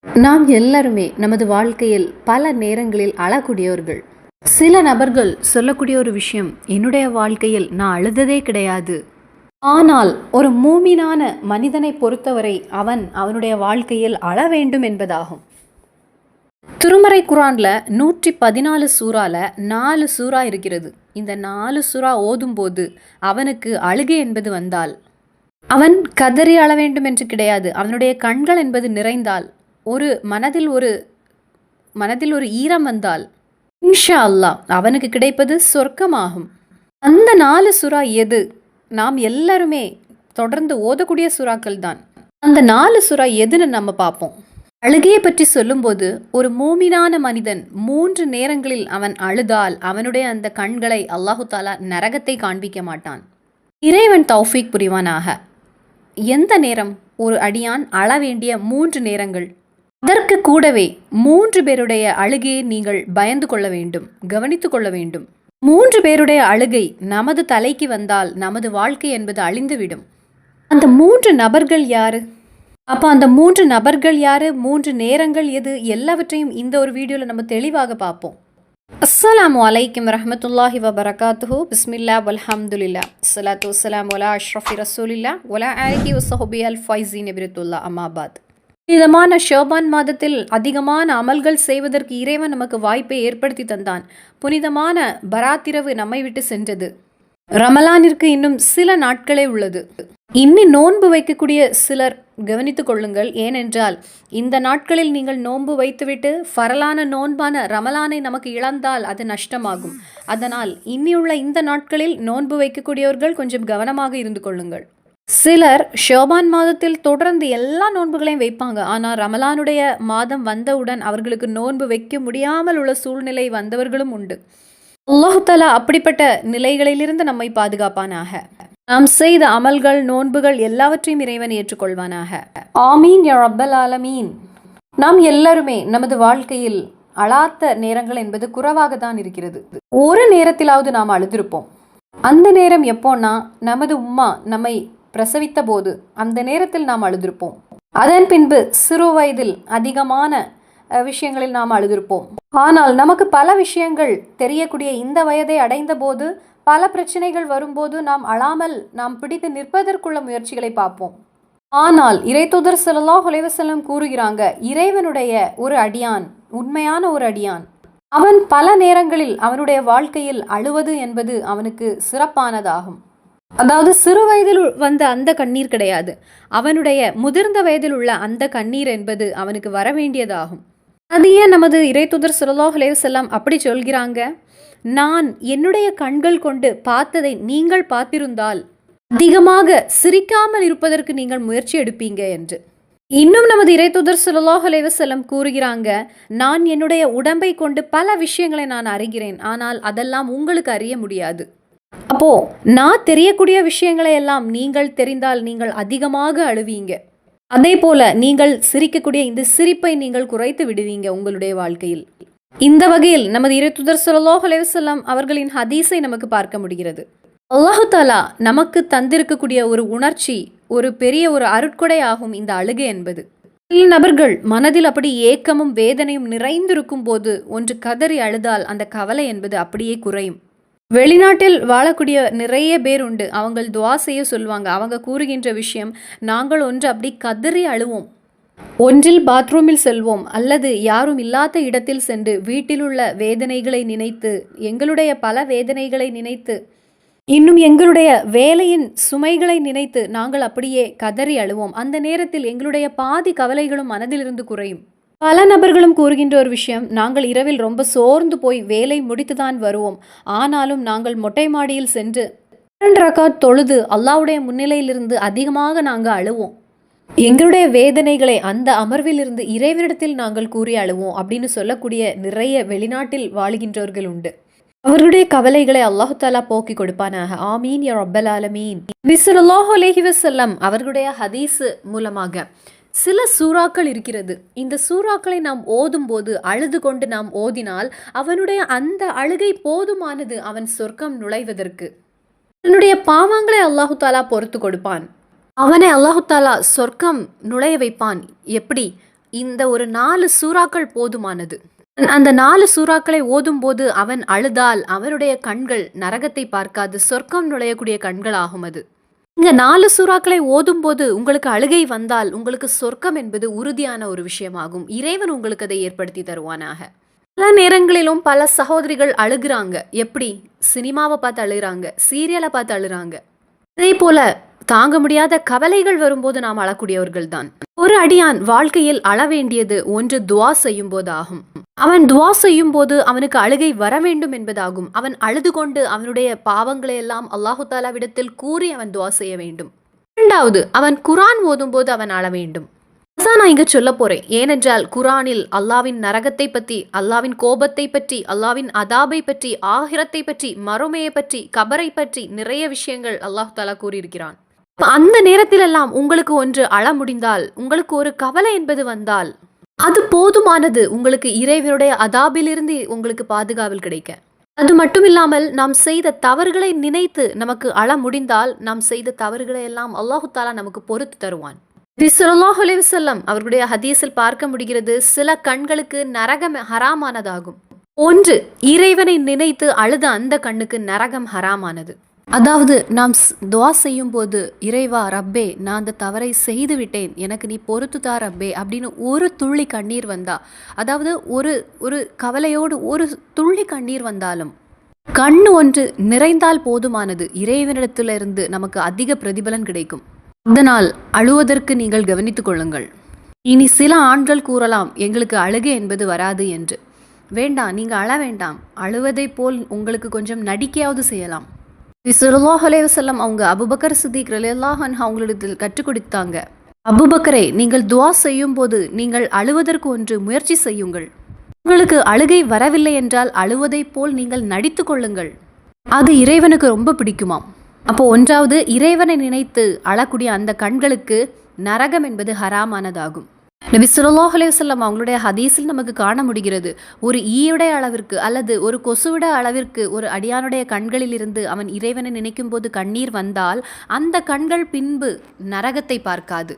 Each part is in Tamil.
நாம் எல்லாருமே நமது வாழ்க்கையில் பல நேரங்களில் அழக்கூடியவர்கள். சில நபர்கள் சொல்லக்கூடிய ஒரு விஷயம், என்னுடைய வாழ்க்கையில் நான் அழுததே கிடையாது. ஆனால் ஒரு மூமினான மனிதனை பொறுத்தவரை அவனுடைய வாழ்க்கையில் அழ வேண்டும் என்பதாகும். திருமறை குரான்ல 114 சூறால 4 சூறா இருக்கிறது. இந்த 4 சூறா ஓதும்போது அவனுக்கு அழுகை என்பது வந்தால் அவன் கதறி அழ வேண்டும் என்று கிடையாது. அவனுடைய கண்கள் என்பது நிறைந்தால், மனதில் ஒரு ஈரம் வந்தால், இன்ஷா அல்லாஹ் அவனுக்கு கிடைப்பது சொர்க்கமாகும். அந்த 4 சூறா எது? நாம் எல்லாருமே தொடர்ந்து ஓதக்கூடிய சூறாக்கள் தான். அந்த 4 சூறா எதுன்னு நம்ம பார்ப்போம். அழுகையை பற்றி சொல்லும்போது, ஒரு மூமினான மனிதன் 3 நேரங்களில் அவன் அழுதால் அவனுடைய அந்த கண்களை அல்லாஹு தாலா நரகத்தை காண்பிக்க மாட்டான். இறைவன் தௌஃபீக் புரிவானாக. எந்த நேரம் ஒரு அடியான் அழ வேண்டிய 3 நேரங்கள்? அதற்கு கூடவே 3 பேருடைய அழுகையை நீங்கள் பயந்து கொள்ள வேண்டும், கவனித்து கொள்ள வேண்டும். 3 பேருடைய அழுகை நமது தலைக்கு வந்தால் நமது வாழ்க்கை என்பது அழிந்துவிடும். அந்த 3 நபர்கள் யாரு? அப்போ அந்த 3 நபர்கள் யாரு, 3 நேரங்கள் எது, எல்லாவற்றையும் இந்த ஒரு வீடியோவில் நம்ம தெளிவாக பார்ப்போம். அஸ்ஸலாமு அலைக்கும் வரஹ்மத்துல்லாஹி வபரகாத்துஹு. பிஸ்மில்லா வல்ஹம்துலில்லா, ஸலாத்து வஸ்ஸலாமு அலா அஷ்ரஃபி ரசூலில்லா வலா ஆலிஹி வஸஹ்பிஹி அல் ஃபைஸீன் பிரித்துல்லா அம்மாபாத். புனிதமான ஷோபான் மாதத்தில் அதிகமான அமல்கள் செய்வதற்கு இறைவன் நமக்கு வாய்ப்பை ஏற்படுத்தி தந்தான். புனிதமான பராத்திரவு நம்மை விட்டு சென்றது. ரமலானிற்கு இன்னும் சில நாட்களே உள்ளது. இன்னி நோன்பு வைக்கக்கூடிய சிலர் கவனித்துக் கொள்ளுங்கள். ஏனென்றால் இந்த நாட்களில் நீங்கள் நோன்பு வைத்துவிட்டு ஃபரலான நோன்பான ரமலானை நமக்கு இழந்தால் அது நஷ்டமாகும். அதனால் இன்னியுள்ள இந்த நாட்களில் நோன்பு வைக்கக்கூடியவர்கள் கொஞ்சம் கவனமாக இருந்து கொள்ளுங்கள். சிலர் ஷோபான் மாதத்தில் தொடர்ந்து எல்லா நோன்புகளையும் வைப்பாங்க. ஆனால் ரமலானுடைய மாதம் வந்தவுடன் அவர்களுக்கு நோன்பு வைக்க முடியாமல் உள்ள சூழ்நிலை வந்தவர்களும் உண்டு. அல்லாஹு தஆலா அப்படிப்பட்ட நிலைகளிலிருந்து நம்மை பாதுகாப்பானாக. நாம் செய்த அமல்கள், நோன்புகள் எல்லாவற்றையும் இறைவன் ஏற்றுக்கொள்வானாக. ஆமீன் யா ரப்பல் ஆலமீன். நாம் எல்லாருமே நமது வாழ்க்கையில் அழாத்த நேரங்கள் என்பது குறைவாக தான் இருக்கிறது. ஒரு நேரத்திலாவது நாம் அழுதிருப்போம். அந்த நேரம் எப்போன்னா, நமது உம்மா நம்மை பிரசவித்த போது அந்த நேரத்தில் நாம் அழுதிருப்போம். அதன் பின்பு சிறு வயதில் அதிகமான விஷயங்களில் நாம் அழுதிருப்போம். ஆனால் நமக்கு பல விஷயங்கள் தெரியக்கூடிய இந்த வயதை அடைந்த போது, பல பிரச்சனைகள் வரும்போது நாம் அழாமல் நாம் பிடித்து நிற்பதற்குள்ள முயற்சிகளை பார்ப்போம். ஆனால் இறைத்தூதர் ஸல்லல்லாஹு அலைஹி வஸல்லம் கூறுகிறாங்க, இறைவனுடைய ஒரு அடியான், உண்மையான ஒரு அடியான், அவன் பல நேரங்களில் அவனுடைய வாழ்க்கையில் அழுவது என்பது அவனுக்கு சிறப்பானதாகும். அதாவது சிறு வயதில் வந்த அந்த கண்ணீர் கிடையாது, அவனுடைய முதிர்ந்த வயதில் உள்ள அந்த கண்ணீர் என்பது அவனுக்கு வரவேண்டியதாகும். அது ஏன் நமது இறைத்தூதர் ஸல்லல்லாஹு அலைஹி வஸல்லம் அப்படி சொல்கிறாங்க? நான் என்னுடைய கண்கள் கொண்டு பார்த்ததை நீங்கள் பார்த்திருந்தால் அதிகமாக சிரிக்காமல் இருப்பதற்கு நீங்கள் முயற்சி எடுப்பீங்க என்று. இன்னும் நமது இறைத்தூதர் ஸல்லல்லாஹு அலைஹி வஸல்லம் கூறுகிறாங்க, நான் என்னுடைய உடம்பை கொண்டு பல விஷயங்களை நான் அறிகிறேன், ஆனால் அதெல்லாம் உங்களுக்கு அறிய முடியாது. அப்போ நான் தெரியக்கூடிய விஷயங்களை எல்லாம் நீங்கள் தெரிந்தால் நீங்கள் அதிகமாக அழுவீங்க. அதே போல நீங்கள் சிரிக்கக்கூடிய இந்த சிரிப்பை நீங்கள் குறைத்து விடுவீங்க உங்களுடைய வாழ்க்கையில். இந்த வகையில் நமது இறைத்தூதர் ஸல்லல்லாஹு அலைஹி வஸல்லம் அவர்களின் ஹதீஸை நமக்கு பார்க்க முடிகிறது. அல்லாஹு தாலா நமக்கு தந்திருக்கக்கூடிய ஒரு உணர்ச்சி, ஒரு பெரிய ஒரு அருட்கொடை ஆகும் இந்த அழுகை என்பது. சில நபர்கள் மனதில் அப்படி ஏக்கமும் வேதனையும் நிறைந்திருக்கும் போது ஒன்று கதறி அழுதால் அந்த கவலை என்பது அப்படியே குறையும். வெளிநாட்டில் வாழக்கூடிய நிறைய பேர் உண்டு. அவங்க துவா செய்ய சொல்லுவாங்க. அவங்க கூறுகின்ற விஷயம், நாங்கள் ஒன்று அப்படி கதறி அழுவோம். ஒன்றில் பாத்ரூமில் செல்வோம், அல்லது யாரும் இல்லாத இடத்தில் சென்று வீட்டில் உள்ள வேதனைகளை நினைத்து, எங்களுடைய பல வேதனைகளை நினைத்து, இன்னும் எங்களுடைய வேலையின் சுமைகளை நினைத்து நாங்கள் அப்படியே கதறி அழுவோம். அந்த நேரத்தில் எங்களுடைய பாதி கவலைகளும் மனதிலிருந்து குறையும். பல நபர்களும் கூறுகின்ற ஒரு விஷயம், நாங்கள் இரவில் ரொம்ப சோர்ந்து போய் வேலை முடித்துதான் வருவோம். ஆனாலும் நாங்கள் மொட்டை மாடியில் சென்று 2 ரக்காத் தொழுது அல்லாஹ்வுடைய முன்னிலையிலிருந்து அதிகமாக நாங்கள் அழுவோம். எங்களுடைய வேதனைகளை அந்த அமர்விலிருந்து இறைவனிடத்தில் நாங்கள் கூறி அழுவோம் அப்படின்னு சொல்லக்கூடிய நிறைய வெளிநாட்டில் வாழுகின்றவர்கள் உண்டு. அவர்களுடைய கவலைகளை அல்லாஹு தாலா போக்கி கொடுப்பானாக. ஆமீன் யா ரப்பல் ஆலமீன். ஸல்லல்லாஹு அலைஹி வஸல்லம் அவர்களுடைய ஹதீஸ் மூலமாக சில சூறாக்கள் இருக்கிறது. இந்த சூறாக்களை நாம் ஓதும் போது அழுது கொண்டு நாம் ஓதினால் அவனுடைய அந்த அழுகை போதுமானது அவன் சொர்க்கம் நுழைவதற்கு. அவனுடைய பாவங்களை அல்லாஹு தாலா பொறுத்து கொடுப்பான். அவனை அல்லாஹு தாலா சொர்க்கம் நுழைய வைப்பான். எப்படி? இந்த ஒரு 4 சூறாக்கள் போதுமானது. அந்த 4 சூறாக்களை ஓதும்போது அவன் அழுதால் அவனுடைய கண்கள் நரகத்தை பார்க்காது, சொர்க்கம் நுழையக்கூடிய கண்கள் ஆகும். அது இங்க 4 சூறாக்களை ஓதும்போது உங்களுக்கு அழுகை வந்தால் உங்களுக்கு சொர்க்கம் என்பது உறுதியான ஒரு விஷயமாகும். இறைவன் உங்களுக்கு அதை ஏற்படுத்தி தருவானாக. பல நேரங்களிலும் பல சகோதரிகள் அழுகிறாங்க. எப்படி? சினிமாவை பார்த்து அழுகிறாங்க, சீரியலை பார்த்து அழுகிறாங்க. இதே போல தாங்க முடியாத கவலைகள் வரும்போது நாம் அழக்கூடியவர்கள் தான். ஒரு அடியான் வாழ்க்கையில் அழ வேண்டியது ஒன்று துவா செய்யும் போது ஆகும். அவன் துவா செய்யும் போது அவனுக்கு அழுகை வர வேண்டும் என்பதாகும். அவன் அழுது கொண்டு அவனுடைய பாவங்களை எல்லாம் அல்லாஹு தாலாவிடத்தில் கூறி அவன் துவா செய்ய வேண்டும். இரண்டாவது, அவன் குரான் ஓதும் போது அவன் அழ வேண்டும். நான் இங்க சொல்ல போறேன். ஏனென்றால் குரானில் அல்லாவின் நரகத்தை பற்றி, அல்லாவின் கோபத்தை பற்றி, அல்லாவின் அதாபை பற்றி, ஆகிரத்தை பற்றி, மறுமையை பற்றி, கபரை பற்றி நிறைய விஷயங்கள் அல்லாஹு தாலா கூறியிருக்கிறான். அந்த நேரத்தில் எல்லாம் உங்களுக்கு ஒன்று அழ முடிந்தால், உங்களுக்கு ஒரு கவலை என்பது வந்தால் அது போதுமானது உங்களுக்கு இறைவனுடைய அதாபிலிருந்து உங்களுக்கு பாதுகாவல் கிடைக்க. அது மட்டுமில்லாமல் நாம் செய்த தவறுகளை நினைத்து நமக்கு அழ முடிந்தால் நாம் செய்த தவறுகளை எல்லாம் அல்லாஹு தாலா நமக்கு பொறுத்து தருவான். ஸல்லல்லாஹு அலைஹி வஸல்லம் அவர்களுடைய ஹதீஸில் பார்க்க முடிகிறது, சில கண்களுக்கு நரகம் ஹராமானதாகும். ஒன்று, இறைவனை நினைத்து அழுத அந்த கண்ணுக்கு நரகம் ஹராமானது. அதாவது நாம் துவா செய்யும் போது, இறைவா ரப்பே நான் அந்த தவறை செய்து விட்டேன், எனக்கு நீ பொறுத்து தா ரப்பே அப்படின்னு ஒரு துள்ளி கண்ணீர் வந்தா, அதாவது ஒரு ஒரு கவலையோடு ஒரு துள்ளி கண்ணீர் வந்தாலும் கண்ணு ஒன்று நிறைந்தால் போதுமானது. இறைவனிடத்திலிருந்து நமக்கு அதிக பிரதிபலன் கிடைக்கும். அதனால் அழுவதற்கு நீங்கள் கவனித்துக் கொள்ளுங்கள். இனி சில ஆண்கள் கூறலாம், எங்களுக்கு அழுகை என்பது வராது என்று. வேண்டாம், நீங்கள் அழ வேண்டாம். அழுவதை போல் உங்களுக்கு கொஞ்சம் நடிக்கையாவது செய்யலாம். ஸல்லல்லாஹு அலைஹி வஸல்லம் அவங்க அபூபக்கர் சித்திக் ரலியல்லாஹு அன்ஹு அவங்களிடத்தில் கற்றுக் கொடுத்தாங்க, அபூபக்கரே நீங்கள் துஆ செய்யும் போது நீங்கள் அழுவதற்கு ஒன்று முயற்சி செய்யுங்கள். உங்களுக்கு அழுகை வரவில்லை என்றால் அழுவதை போல் நீங்கள் நடித்து கொள்ளுங்கள். அது இறைவனுக்கு ரொம்ப பிடிக்குமாம். அப்போ ஒன்றாவது, இறைவனை நினைத்து அழக்கூடிய அந்த கண்களுக்கு நரகம் என்பது ஹராமானதாகும். நபி ஸல்லல்லாஹு அலைஹி வஸல்லம் அவங்களுடைய ஹதீஸில் நமக்கு காண முடிகிறது, ஒரு ஈயுடைய அளவிற்கு அல்லது ஒரு கொசுவிட அளவிற்கு ஒரு அடியானுடைய கண்களில் இருந்து அவன் இறைவனை நினைக்கும் போது கண்ணீர் வந்தால் அந்த கண்கள் பின்பு நரகத்தை பார்க்காது.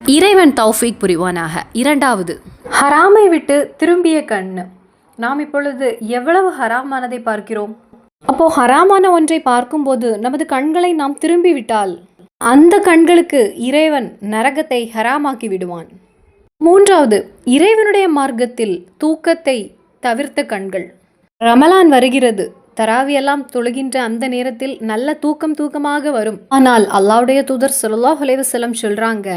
இறைவன் தௌஃபீக் புரிவானாக. இரண்டாவது, ஹராமை விட்டு திரும்பிய கண்ணு. நாம் இப்பொழுது எவ்வளவு ஹராமானதை பார்க்கிறோம். அப்போ ஹராமான ஒன்றை பார்க்கும்போது நமது கண்களை நாம் திரும்பிவிட்டால் அந்த கண்களுக்கு இறைவன் நரகத்தை ஹராமாக்கி விடுவான். மூன்றாவது, இறைவனுடைய மார்க்கத்தில் தூக்கத்தை தவிர்த்த கண்கள். ரமலான் வருகிறது, தராவியெல்லாம் தொழுகின்ற அந்த நேரத்தில் நல்ல தூக்கமாக வரும். ஆனால் அல்லாஹ்வுடைய தூதர் ஸல்லல்லாஹு அலைஹி வஸல்லம் சொல்றாங்க,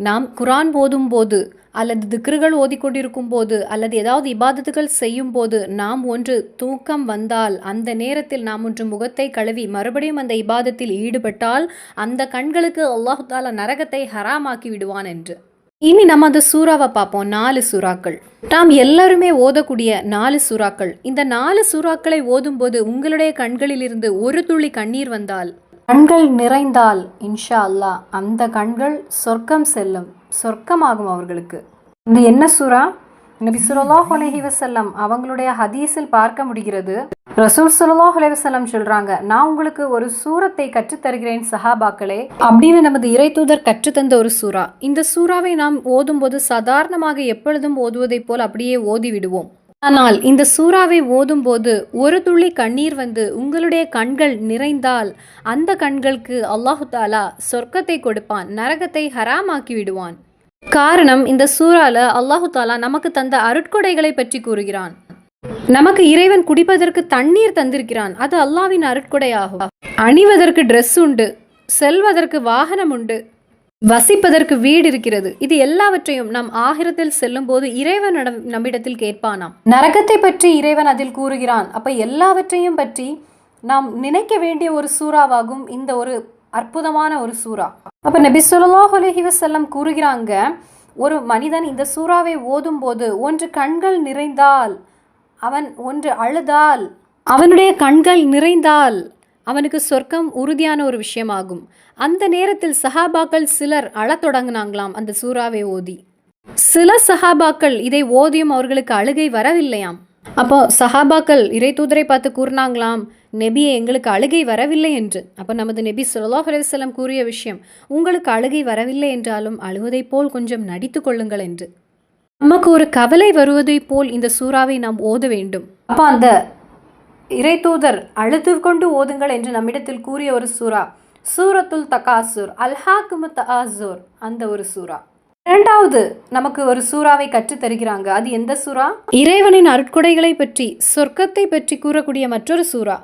நாம் குரான் ஓதும் போது அல்லது திக்ருகள் ஓதிக்கொண்டிருக்கும் போது அல்லது ஏதாவது இபாதத்துகள் செய்யும் போது நாம் ஒன்று தூக்கம் வந்தால் அந்த நேரத்தில் நாம் ஒன்று முகத்தை கழுவி மறுபடியும் அந்த இபாதத்தில் ஈடுபட்டால் அந்த கண்களுக்கு அல்லாஹ் தஆலா நரகத்தை ஹராமாக்கி விடுவான் என்று. இனி நம்ம அந்த சூறாவை பார்ப்போம். 4 சூறாக்கள் நாம் எல்லாருமே ஓதக்கூடிய 4 சூறாக்கள். இந்த 4 சூறாக்களை ஓதும்போது உங்களுடைய கண்களில் இருந்து ஒரு துளி கண்ணீர் வந்தால், கண்கள் நிறைந்தால் இன்ஷா அல்லாஹ் அந்த கண்கள் சொர்க்கம் செல்லும், சொர்க்கமாகும் அவர்களுக்கு. இது என்ன சூரா? நபி ஸல்லல்லாஹு அலைஹி வஸல்லம் அவங்களுடைய ஹதீஸில் பார்க்க முடிகிறது, ரசூல் ஸல்லல்லாஹு அலைஹி வஸல்லம் சொல்றாங்க, நான் உங்களுக்கு ஒரு சூரத்தை கற்றுத்தருகிறேன் சஹாபாக்களே அப்படின்னு நமது இறை தூதர் கற்றுத்தந்த ஒரு சூரா. இந்த சூறாவை நாம் ஓதும்போது சாதாரணமாக எப்பொழுதும் ஓதுவதைப் போல் அப்படியே ஓதி விடுவோம். ஆனால் இந்த சூறாவை ஓதும்போது ஒரு துளி கண்ணீர் வந்து உங்களுடைய கண்கள் நிறைந்தால் அந்த கண்களுக்கு அல்லாஹு தாலா சொர்க்கத்தை கொடுப்பான், நரகத்தை ஹராமாக்கி விடுவான். காரணம், இந்த சூறால அல்லாஹு தாலா நமக்கு தந்த அருட்கொடைகளை பற்றி கூறுகிறான். நமக்கு இறைவன் குடிப்பதற்கு தண்ணீர் தந்திருக்கிறான், அது அல்லாஹ்வின் அருட்கொடையாகும். அணிவதற்கு ட்ரெஸ் உண்டு, செல்வதற்கு வாகனம் உண்டு, வசிப்பதற்கு வீடு இருக்கிறது. இது எல்லாவற்றையும் நாம் ஆகிரத்தில் செல்லும் போது இறைவன் நம்மிடத்தில் கேட்பானாம். நரகத்தை பற்றி இறைவன் அதில் கூறுகிறான். அப்ப எல்லாவற்றையும் பற்றி நாம் நினைக்க வேண்டிய ஒரு சூறாவாகும் இந்த ஒரு அற்புதமான ஒரு சூறா. அப்ப நபி ஸல்லல்லாஹு அலைஹி வஸல்லம் கூறுகிறாங்க, ஒரு மனிதன் இந்த சூறாவை ஓதும் போது ஒன்று கண்கள் நிறைந்தால், அவன் ஒன்று அழுதால், அவனுடைய கண்கள் நிறைந்தால் அவனுக்கு சொர்க்கம் உறுதியான ஒரு விஷயமாகும். அந்த நேரத்தில் சஹாபாக்கள் சிலர் அழத் தொடங்கினாங்களாம் அந்த சூறாவை ஓதி. சில சஹாபாக்கள் இதை ஓதியும் அவர்களுக்கு அழுகை வரவில்லையாம். அப்போ சஹாபாக்கள் இறை தூதரை பார்த்து கூறினாங்களாம், நெபியே எங்களுக்கு அழுகை வரவில்லை என்று. அப்போ நமது நெபி ஸல்லல்லாஹு அலைஹி வஸல்லம் கூறிய விஷயம், உங்களுக்கு அழுகை வரவில்லை என்றாலும் அழுவதைப் போல் கொஞ்சம் நடித்து கொள்ளுங்கள் என்று. நமக்கு ஒரு கவலை வருவதைப் போல் இந்த சூறாவை நாம் ஓத வேண்டும். அப்போ அந்த இறை தூதர் அழுது கொண்டு ஓதுங்கள் என்று நம்மிடத்தில் கூறிய ஒரு சூறா சூரத்துல் தகாசுர், அல்ஹாக்குமு தஆசுர், அந்த ஒரு சூறா. இரண்டாவது நமக்கு ஒரு சூறாவை கற்றுத் தருகிறாங்க. அது எந்த சூறா? இறைவனின் அருட்கொடைகளை பற்றி, சொர்க்கத்தை பற்றி கூறக்கூடிய மற்றொரு சூறா.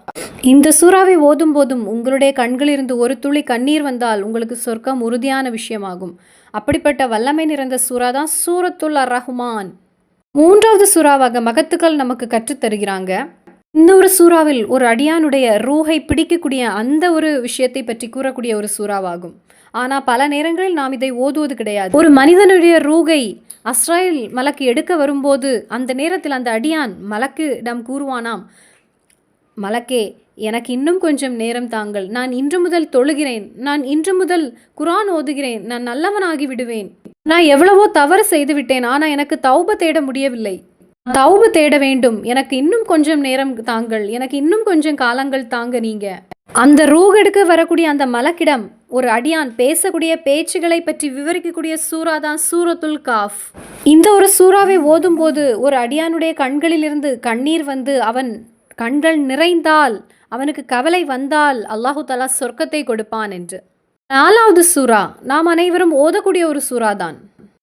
இந்த சூறாவை ஓதும் போதும் உங்களுடைய கண்களிலிருந்து ஒரு துளி கண்ணீர் வந்தால் உங்களுக்கு சொர்க்கம் உறுதியான விஷயமாகும். அப்படிப்பட்ட வல்லமை நிறைந்த சூறா தான் சூரத்துல் ரஹ்மான். மூன்றாவது சூறாவாக மகத்துக்கள் நமக்கு கற்றுத் தருகிறாங்க. இந்த ஒரு சூறாவில் ஒரு அடியானுடைய ரூஹை பிடிக்கக்கூடிய அந்த ஒரு விஷயத்தை பற்றி கூறக்கூடிய ஒரு சூறாவாகும். ஆனால் பல நேரங்களில் நாம் இதை ஓதுவது கிடையாது. ஒரு மனிதனுடைய ரூகை அஸ்ராயில் மலக்கு எடுக்க வரும்போது அந்த நேரத்தில் அந்த அடியான் மலக்கிடம் கூறுவானாம், மலக்கே, எனக்கு இன்னும் கொஞ்சம் நேரம் தாங்கள், நான் இன்று முதல் தொழுகிறேன், நான் இன்று முதல் குர்ஆன் ஓதுகிறேன், நான் நல்லவனாகி விடுவேன், நான் எவ்வளவோ தவறு செய்து விட்டேன், ஆனால் எனக்கு தௌப தேட முடியவில்லை, தௌபு தேட வேண்டும், எனக்கு இன்னும் கொஞ்சம் நேரம் தாங்கள், எனக்கு இன்னும் கொஞ்சம் காலங்கள் தாங்க நீங்க. அந்த ரூகெடுக்க வரக்கூடிய அந்த மலக்கிடம் ஒரு அடியான் பேசக்கூடிய பேச்சுகளை பற்றி விவரிக்கக்கூடிய சூறா தான் சூரத்துல் காஃப். இந்த ஒரு சூறாவை ஓதும் போது ஒரு அடியானுடைய கண்களிலிருந்து கண்ணீர் வந்து அவன் கண்கள் நிறைந்தால், அவனுக்கு கவலை வந்தால் அல்லாஹு தஆலா சொர்க்கத்தை கொடுப்பான் என்று. நாலாவது சூறா நாம் அனைவரும் ஓதக்கூடிய ஒரு சூறா தான்.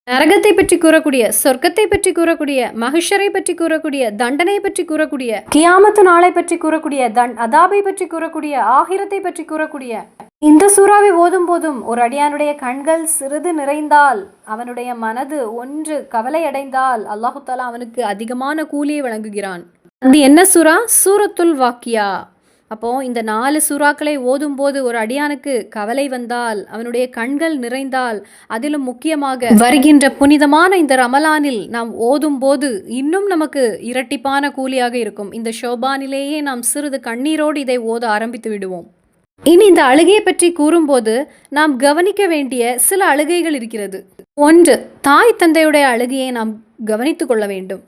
நரகத்தை பற்றி கூறக்கூடிய, சொர்க்கத்தை பற்றி கூறக்கூடிய, மஹ்ஷரை பற்றி கூறக்கூடிய, தண்டனை பற்றி கூறக்கூடிய, கியாமத்து நாளை பற்றி கூறக்கூடிய, அதாபை பற்றி கூறக்கூடிய, ஆகிரத்தை பற்றி கூறக்கூடிய இந்த சூறாவை ஓதும் போதும் ஒரு அடியானுடைய கண்கள் சிறிது நிறைந்தால், அவனுடைய மனது ஒன்று கவலை அடைந்தால் அல்லாஹு தஆலா அவனுக்கு அதிகமான கூலியை வழங்குகிறான். அது என்ன சூறா? சூரத்துல் வாக்கியா. அப்போ இந்த 4 சூறாக்களை ஓதும் போது ஒரு அடியானுக்கு கவலை வந்தால், அவனுடைய கண்கள் நிறைந்தால், அதிலும் முக்கியமாக வருகின்ற புனிதமான இந்த ரமலானில் நாம் ஓதும் போது இன்னும் நமக்கு இரட்டிப்பான கூலியாக இருக்கும். இந்த ஷோபானிலேயே நாம் சிறிது கண்ணீரோடு இதை ஓத ஆரம்பித்து விடுவோம். இனி இந்த அழுகையை பற்றி கூறும்போது நாம் கவனிக்க வேண்டிய சில அழுகைகள் இருக்கிறது. ஒன்று, தாய் தந்தையுடைய அழுகையை நாம் கவனித்து கொள்ள வேண்டும்.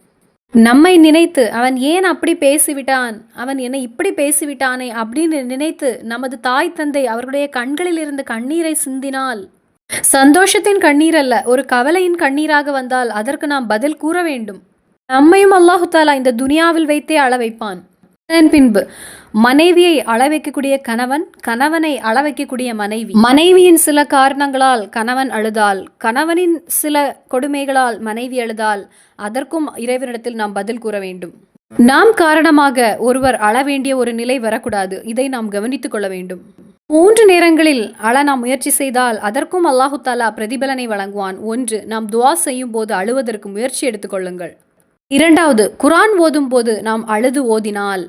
நம்மை நினைத்து அவன் ஏன் அப்படி பேசிவிட்டான், அவன் என்னை இப்படி பேசிவிட்டானே அப்படின்னு நினைத்து நமது தாய் தந்தை அவர்களுடைய கண்களில் இருந்து கண்ணீரை சிந்தினால், சந்தோஷத்தின் கண்ணீர் அல்ல, ஒரு கவலையின் கண்ணீராக வந்தால் அதற்கு நாம் பதில் கூற வேண்டும். நம்மையும் அல்லாஹு தஆலா இந்த துனியாவில் வைத்தே அள வைப்பான். அதன் பின்பு மனைவியை அள வைக்கக்கூடிய கணவன், கணவனை அள வைக்கக்கூடிய மனைவி, மனைவியின் சில காரணங்களால் கணவன் அழுதால், கணவனின் சில கொடுமைகளால் மனைவி அழுதால், அதற்கும் இறைவனிடத்தில் நாம் பதில் கூற வேண்டும். நாம் காரணமாக ஒருவர் அழ வேண்டிய ஒரு நிலை வரக்கூடாது. இதை நாம் கவனித்துக் கொள்ள வேண்டும். 3 நேரங்களில் அழ நாம் முயற்சி செய்தால் அதற்கும் அல்லாஹு தஆலா பிரதிபலனை வழங்குவான். 1, நாம் துஆ செய்யும் போது அழுவதற்கு முயற்சி எடுத்துக்கொள்ளுங்கள். 2வது, குர்ஆன் ஓதும் போது நாம் அழுது ஓதினால்